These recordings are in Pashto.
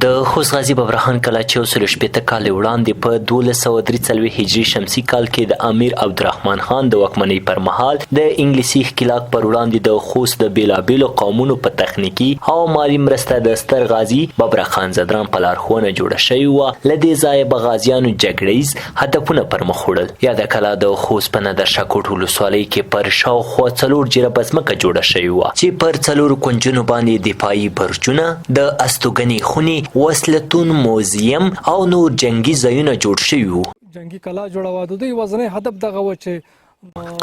د خوست غازي ببرک کلا چې 160 کال وړاندې په 1243 هجري شمسي کال کې د امیر عبدالرحمان خان د واکمنۍ پر مهال د انګلیسي ښکېلاک پر وړاندې د خوست د بیلابیلو قومونو په تخنیکي او مالي مرسته د ستر غازي ببرک خان زدران په لارښوونه جوړه شوې وه. له دې ځایه به غازیانو جګړیز هدفونه پر مخ وړل. یاده کلا د خوست په ندرشاکوټ ولسوالۍ کې پر شاوخوا 4 جربه ځمکه جوړه شوې وه چې پر 4 کونجونو باندې دفاعي برجونه، د استوګنې خونې، وسلتون، موزیم او نور جنگي ځایونه جوړ شوي وو. جنگي کلا جوړه د دوی یوازینی هدف دغه و چې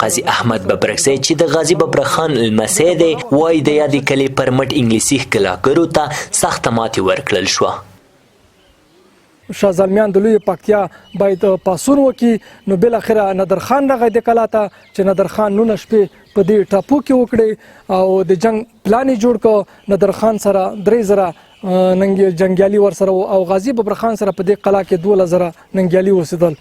قاضي احمد ببرک چې د غازي ببرک خان لمسی دی وایي د یادې کلې پر مټ انګلیسي ښکېلاکګرو ته سخته ماتې ورکړل شوه. شاه زلمیان د لوی پکتیا باید پاسون وکړي. نو بالاخره ندرخان راغی د کلا ته چې ندرخان 19 شپې په دې ټاپو کې وکړي او د جنگ پلان یې جوړ کړ. ندرخان سره 3000 جنګیالي ورسره او غازي ببرک خان سره په دې قلا کې 2000 ننګیالي اوسېدل.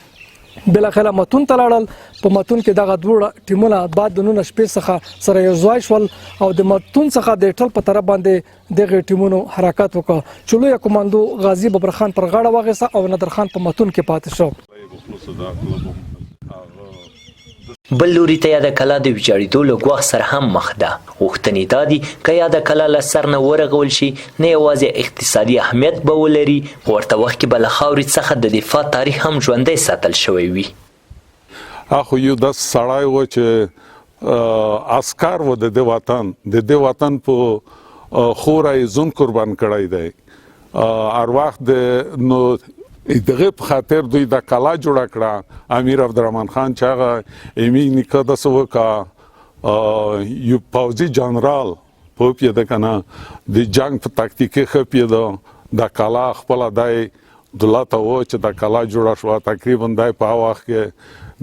بالاخره متون ته لاړل. په متون کې دغه دوه ټیمونه بعد د 19 شپې څخه سره یو ځای شول او د متون څخه د ټل په طرف باندې دغه ټیمونو حرکت وکړ چې لوی کمانډو غازي ببرک خان پر غاړه واغېسته او ندرخان په متون کې پاتې شو. بل لوري ته یاده کلا د ویجاړېدو له ګواښ سره هم مخ ده. غوښتنې دا دي که یاده کلا له سر نه ورغول شي نه یوازې اقتصادي اهمیت به ولري، ورته وخت کې به له خاورې څخه د دفاع تاریخ هم ژوندی ساتل شوی وي. خو یو داسې سړی و چې عسکر و د دې وطن په خوره یې ځون قربان کړی دی. هر وخت نو دغه په خاطر دوی د کلا جوړه کړه. امیر عبدالرحمان خان چې هغه ایمی نیکه داسې وکړه، یو پوځي جنرال په پیاده کنه د جنگ په تاکتیکي ښه پیاده د کلا خپله دی دولته و چې د کلا جوړه شوه. تقریبا دی په هغه وخت کې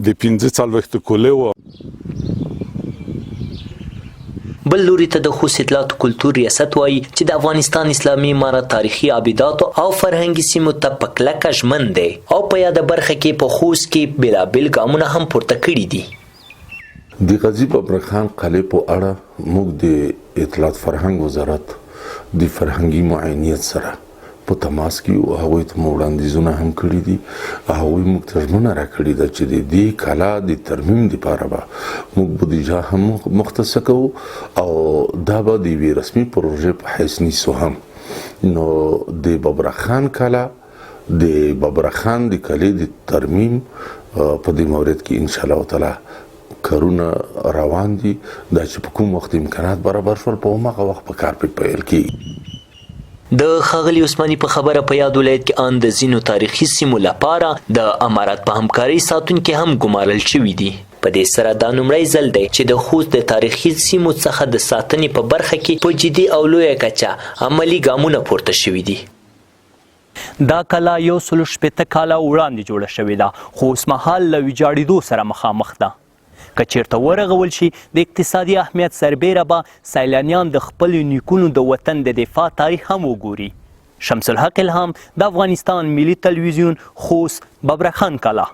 د 45 کولې وه. بل لوري ته د خوست اطلاعاتو کلتور ریاست وايي چې د افغانستان اسلامي امارت تاریخي ابیداتو او فرهنګي سیمو ته په کلکه ژمن دی او په یاده برخه کې په خوست کې بیلابیل ګامونه هم پورته کړي دي. د غازي ببرک خان قلعې په اړه موږ د اطلاعات فرهنګ وزارت د فرهنګي معاینیت سره په تماس کې او هغوی ته مو وړاندیزونه هم کړي دي. هغوی موږ ته ژمنه راکړې ده چې د دې کلا د ترمیم دپاره به موږ بودیجه هم مختصه کوو او دا به د یوې رسمي پروژې په حیث نیسو هم. نو د ببرک خان کلا د ببرک خان د کلې د ترمیم په دې مورد کې انشاءالله تعالی کارونه روان دي. دا چې په کوم وخت امکانات برابر شول په هماغه وخت په کار پرې پیل کېږي. د ښاغلي عثماني په خبره په یاد ولایت کې ان د ځینو تاریخي سیمو لپاره د امارت په همکارۍ ساتونکي هم ګمارل شوي دي. په دې سره دا لومړی ځل دی چې د خوست د تاریخي سیمو څخه د ساتنې په برخه کې په جدي او لویه کچه عملي ګامونه پورته شوي دي. دا کلا 160 کاله وړاندې جوړه شوې ده خو اوس مهال له ویجاړېدو سره مخامخ ده. که چیرته ورغول شي د اقتصادي اهمیت سربیره به سیلانیان د خپلو نیکونو د وطن د دفاع تاریخ هم وګوري. شمس الحق الهام د افغانستان ملي تلویزیون خوست ببرک خان کلا.